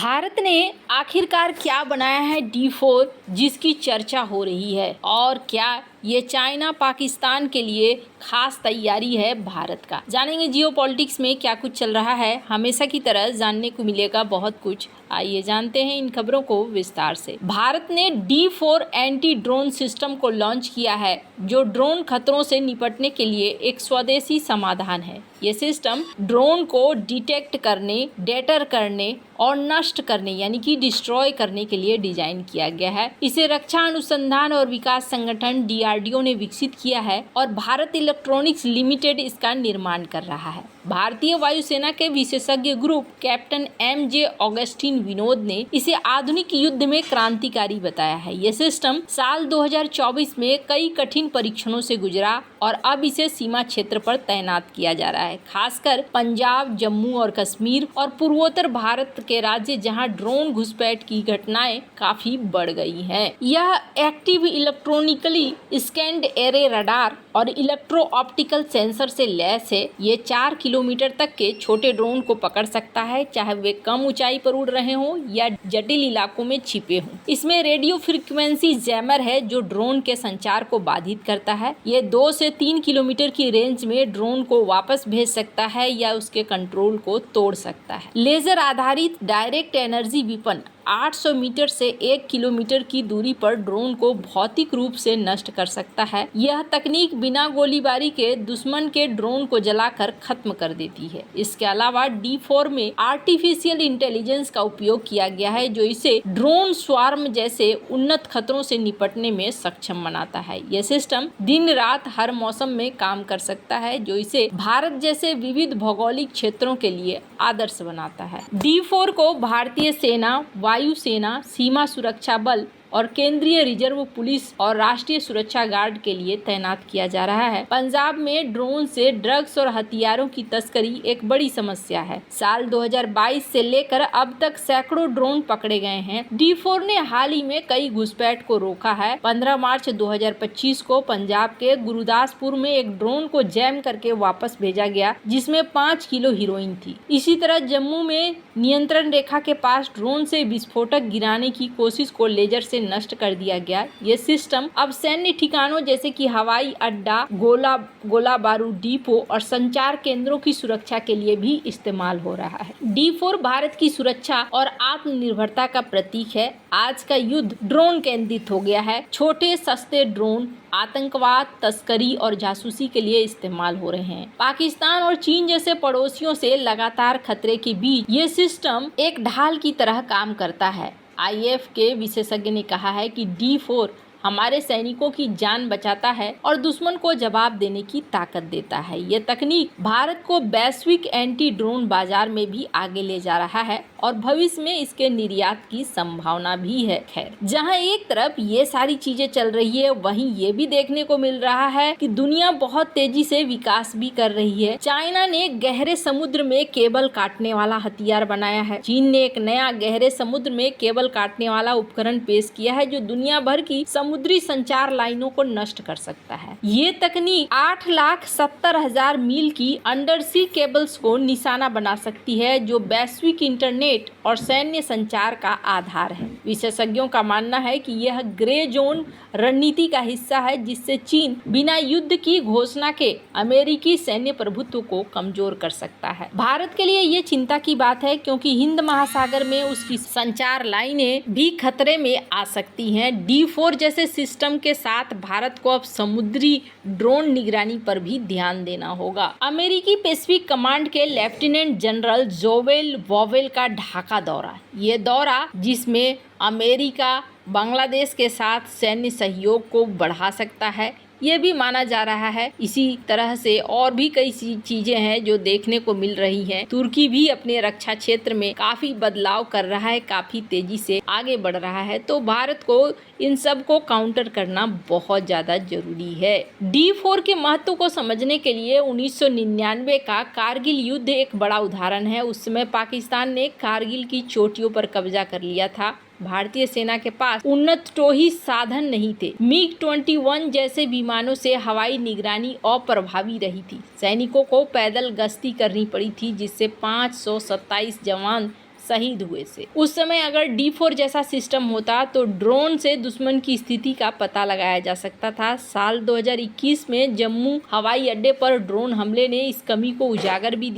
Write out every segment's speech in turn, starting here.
भारत ने आखिरकार क्या बनाया है D4 जिसकी चर्चा हो रही है, और क्या ये चाइना पाकिस्तान के लिए खास तैयारी है भारत का। जानेंगे जियोपॉलिटिक्स में क्या कुछ चल रहा है। हमेशा की तरह जानने को मिलेगा बहुत कुछ। आइए जानते हैं इन खबरों को विस्तार से। भारत ने D4 एंटी ड्रोन सिस्टम को लॉन्च किया है, जो ड्रोन खतरों से निपटने के लिए एक स्वदेशी समाधान है। ये सिस्टम ड्रोन को डिटेक्ट करने, डेटर करने और नष्ट करने यानी कि डिस्ट्रॉय करने के लिए डिजाइन किया गया है। इसे रक्षा अनुसंधान और विकास संगठन DRDO ने विकसित किया है और भारत इलेक्ट्रॉनिक्स लिमिटेड इसका निर्माण कर रहा है। भारतीय वायुसेना के विशेषज्ञ group captain MJ Augustine Vinod ने इसे आधुनिक युद्ध में क्रांतिकारी बताया है। यह सिस्टम साल 2024 में कई कठिन परीक्षणों से गुजरा और अब इसे सीमा क्षेत्र पर तैनात किया जा रहा है, खासकर पंजाब, जम्मू और कश्मीर और पूर्वोत्तर भारत के राज्य जहां ड्रोन घुसपैठ की घटनाएं काफी बढ़ गई हैं। यह active electronically scanned array radar और इलेक्ट्रो ऑप्टिकल सेंसर से लैस है। ये 4 किलोमीटर तक के छोटे ड्रोन को पकड़ सकता है, चाहे वे कम ऊंचाई पर उड़ रहे हों या जटिल इलाकों में छिपे हों। इसमें रेडियो फ्रीक्वेंसी जैमर है जो ड्रोन के संचार को बाधित करता है। ये 2 से 3 किलोमीटर की रेंज में ड्रोन को वापस भेज सकता है या उसके कंट्रोल को तोड़ सकता है। लेजर आधारित डायरेक्ट एनर्जी वेपन 800 मीटर से 1 किलोमीटर की दूरी पर ड्रोन को भौतिक रूप से नष्ट कर सकता है। यह तकनीक बिना गोलीबारी के दुश्मन के ड्रोन को जलाकर खत्म कर देती है। इसके अलावा D4 में आर्टिफिशियल इंटेलिजेंस का उपयोग किया गया है, जो इसे ड्रोन स्वार्म जैसे उन्नत खतरों से निपटने में सक्षम बनाता है। यह सिस्टम दिन रात हर मौसम में काम कर सकता है, जो इसे भारत जैसे विविध भौगोलिक क्षेत्रों के लिए आदर्श बनाता है। D4 को भारतीय सेना, वायुसेना, सीमा सुरक्षा बल और केंद्रीय रिजर्व पुलिस और राष्ट्रीय सुरक्षा गार्ड के लिए तैनात किया जा रहा है। पंजाब में ड्रोन से ड्रग्स और हथियारों की तस्करी एक बड़ी समस्या है। साल 2022 से लेकर अब तक सैकड़ों ड्रोन पकड़े गए हैं। D4 ने हाल ही में कई घुसपैठ को रोका है। 15 मार्च 2025 को पंजाब के गुरुदासपुर में एक ड्रोन को जैम करके वापस भेजा गया, जिसमें 5 किलो हीरोइन थी। इसी तरह जम्मू में नियंत्रण रेखा के पास ड्रोन से विस्फोटक गिराने की कोशिश को लेजर से नष्ट कर दिया गया। ये सिस्टम अब सैन्य ठिकानों जैसे कि हवाई अड्डा, गोला बारूद डिपो और संचार केंद्रों की सुरक्षा के लिए भी इस्तेमाल हो रहा है। D4 भारत की सुरक्षा और आत्मनिर्भरता का प्रतीक है। आज का युद्ध ड्रोन केंद्रित हो गया है। छोटे सस्ते ड्रोन आतंकवाद, तस्करी और जासूसी के लिए इस्तेमाल हो रहे हैं। पाकिस्तान और चीन जैसे पड़ोसियों से लगातार खतरे के बीच ये सिस्टम एक ढाल की तरह काम करता है। IF के विशेषज्ञ ने कहा है कि D4 हमारे सैनिकों की जान बचाता है और दुश्मन को जवाब देने की ताकत देता है। ये तकनीक भारत को वैश्विक एंटी ड्रोन बाजार में भी आगे ले जा रहा है और भविष्य में इसके निर्यात की संभावना भी है। खैर, जहां एक तरफ ये सारी चीजें चल रही है, वहीं ये भी देखने को मिल रहा है कि दुनिया बहुत तेजी से विकास भी कर रही है। चाइना ने गहरे समुद्र में केबल काटने वाला हथियार बनाया है। चीन ने एक नया गहरे समुद्र में केबल काटने वाला उपकरण पेश किया है, जो दुनिया भर की समुद्री संचार लाइनों को नष्ट कर सकता है। ये तकनीक 8,70,000 मील की अंडरसी केबल्स को निशाना बना सकती है, जो वैश्विक इंटरनेट और सैन्य संचार का आधार है। विशेषज्ञों का मानना है कि यह ग्रे जोन रणनीति का हिस्सा है, जिससे चीन बिना युद्ध की घोषणा के अमेरिकी सैन्य प्रभुत्व को कमजोर कर सकता है। भारत के लिए ये चिंता की बात है, क्योंकि हिंद महासागर में उसकी संचार लाइनें भी खतरे में आ सकती हैं। D4 जैसे सिस्टम के साथ भारत को अब समुद्री ड्रोन निगरानी पर भी ध्यान देना होगा। अमेरिकी पैसिफिक कमांड के लेफ्टिनेंट जनरल जोवेल वॉवेल का ढाका दौरा, ये दौरा जिसमें अमेरिका बांग्लादेश के साथ सैन्य सहयोग को बढ़ा सकता है, ये भी माना जा रहा है। इसी तरह से और भी कई चीजें हैं जो देखने को मिल रही हैं। तुर्की भी अपने रक्षा क्षेत्र में काफी बदलाव कर रहा है, काफी तेजी से आगे बढ़ रहा है। तो भारत को इन सब को काउंटर करना बहुत ज्यादा जरूरी है। D4 के महत्व को समझने के लिए 1999 का कारगिल युद्ध एक बड़ा उदाहरण है। उस समय पाकिस्तान ने कारगिल की चोटियों पर कब्जा कर लिया था। भारतीय सेना के पास उन्नत टोही साधन नहीं थे। MiG-21 जैसे विमानों से हवाई निगरानी अप्रभावी रही थी। सैनिकों को पैदल गश्ती करनी पड़ी थी, जिससे 527 जवान शहीद हुए से। उस समय अगर D4 जैसा सिस्टम होता तो ड्रोन से दुश्मन की स्थिति का पता लगाया जा सकता था। साल 2021 में जम्मू हवाई अड्डे पर ड्रोन हमले ने इस कमी को उजागर भी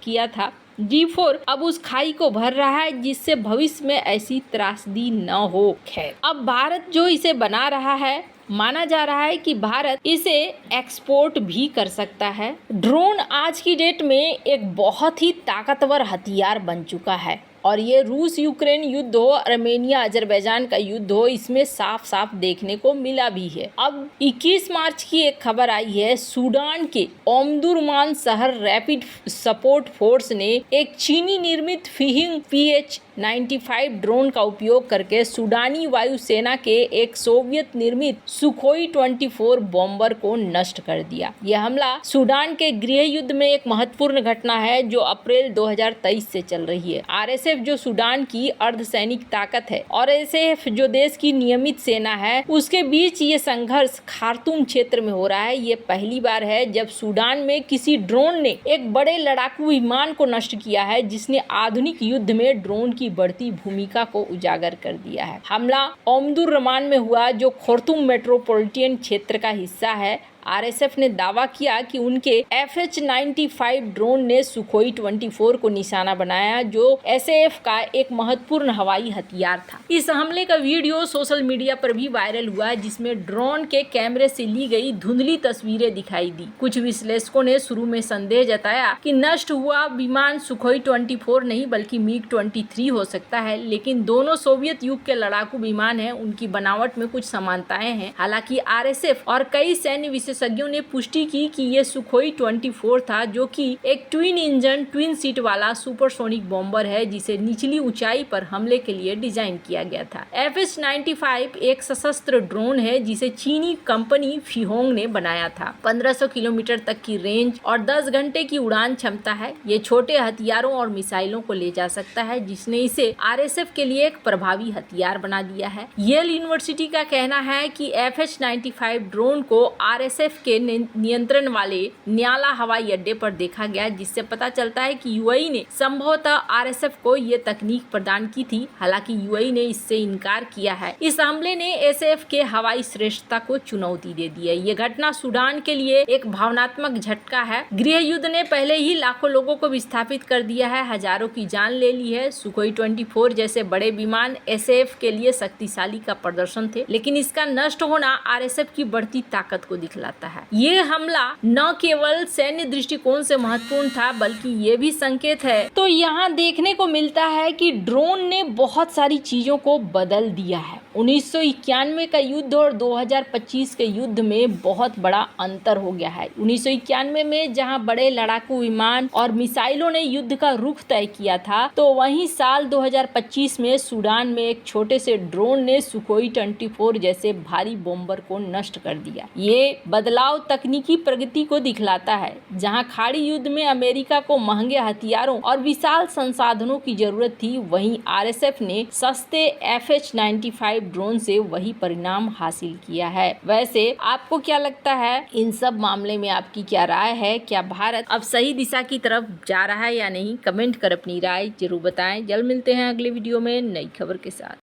किया था। D4 अब उस खाई को भर रहा है जिससे भविष्य में ऐसी त्रासदी न हो। खैर, अब भारत जो इसे बना रहा है, माना जा रहा है कि भारत इसे एक्सपोर्ट भी कर सकता है। ड्रोन आज की डेट में एक बहुत ही ताकतवर हथियार बन चुका है और ये रूस यूक्रेन युद्ध हो, आर्मेनिया अजरबैजान का युद्ध हो, इसमें साफ साफ देखने को मिला भी है। अब 21 मार्च की एक खबर आई है, सूडान के ओमदुरमान शहर रैपिड सपोर्ट फोर्स ने एक चीनी निर्मित फिहिंग PH-95 ड्रोन का उपयोग करके सूडानी वायुसेना के एक सोवियत निर्मित सुखोई 24 बॉम्बर को नष्ट कर दिया। यह हमला सूडान के गृह युद्ध में एक महत्वपूर्ण घटना है जो अप्रैल 2023 से चल रही है। RSF जो सूडान की अर्धसैनिक ताकत है और RSF जो देश की नियमित सेना है, उसके बीच ये संघर्ष खार्तूम क्षेत्र में हो रहा है। ये पहली बार है जब सूडान में किसी ड्रोन ने एक बड़े लड़ाकू विमान को नष्ट किया है, जिसने आधुनिक युद्ध में ड्रोन की बढ़ती भूमिका को उजागर कर दिया है। हमला ओमदुरमान में हुआ जो खार्तूम मेट्रोपॉलिटन क्षेत्र का हिस्सा है। RSF ने दावा किया कि उनके FH-95 ड्रोन ने सुखोई 24 को निशाना बनाया, जो SAF का एक महत्वपूर्ण हवाई हथियार था। इस हमले का वीडियो सोशल मीडिया पर भी वायरल हुआ, जिसमें ड्रोन के कैमरे से ली गई धुंधली तस्वीरें दिखाई दी। कुछ विश्लेषकों ने शुरू में संदेह जताया कि नष्ट हुआ विमान सुखोई 24 नहीं बल्कि MiG-23 हो सकता है, लेकिन दोनों सोवियत युग के लड़ाकू विमान हैं, उनकी बनावट में कुछ समानताएं हैं। हालांकि RSF और कई सैन्य विशेषज्ञों ने पुष्टि की कि यह सुखोई 24 था, जो कि एक ट्विन इंजन ट्विन सीट वाला सुपरसोनिक बॉम्बर है, जिसे निचली ऊंचाई पर हमले के लिए डिजाइन किया गया था। FH-95 एक सशस्त्र ड्रोन है जिसे चीनी कंपनी फिहोंग ने बनाया था। 1500 किलोमीटर तक की रेंज और 10 घंटे की उड़ान क्षमता है। ये छोटे हथियारों और मिसाइलों को ले जा सकता है, जिसने इसे RSF के लिए एक प्रभावी हथियार बना दिया है। येल यूनिवर्सिटी का कहना है कि FH-95 ड्रोन को RSF के नियंत्रण वाले न्याला हवाई अड्डे पर देखा गया, जिससे पता चलता है कि UAE ने संभवतः RSF को ये तकनीक प्रदान की थी। हालांकि UAE ने इससे इनकार किया है। इस हमले ने SAF के हवाई श्रेष्ठता को चुनौती दे दी है। ये घटना सूडान के लिए एक भावनात्मक झटका है। गृह युद्ध ने पहले ही लाखों लोगों को विस्थापित कर दिया है, हजारों की जान ले ली है। सुखोई 24 जैसे बड़े विमान SAF के लिए शक्तिशाली का प्रदर्शन थे, लेकिन इसका नष्ट होना RSF की बढ़ती ताकत को दिखलाता है। ये हमला न केवल सैन्य दृष्टिकोण से महत्वपूर्ण था, बल्कि ये भी संकेत है। तो यहाँ देखने को मिलता है कि ड्रोन ने बहुत सारी चीजों को बदल दिया है। 1991 का युद्ध और 2025 के युद्ध में बहुत बड़ा अंतर हो गया है। 1991 में जहां बड़े लड़ाकू विमान और मिसाइलों ने युद्ध का रुख तय किया था, तो वहीं साल 2025 में सूडान में एक छोटे से ड्रोन ने सुखोई 24 जैसे भारी बॉम्बर को नष्ट कर दिया। ये बदलाव तकनीकी प्रगति को दिखलाता है। जहां खाड़ी युद्ध में अमेरिका को महंगे हथियारों और विशाल संसाधनों की जरूरत थी, वहीं RSF ने सस्ते FH-95 ड्रोन से वही परिणाम हासिल किया है। वैसे आपको क्या लगता है, इन सब मामले में आपकी क्या राय है? क्या भारत अब सही दिशा की तरफ जा रहा है या नहीं? कमेंट कर अपनी राय जरूर बताएं। जल्द मिलते हैं अगले वीडियो में नई खबर के साथ।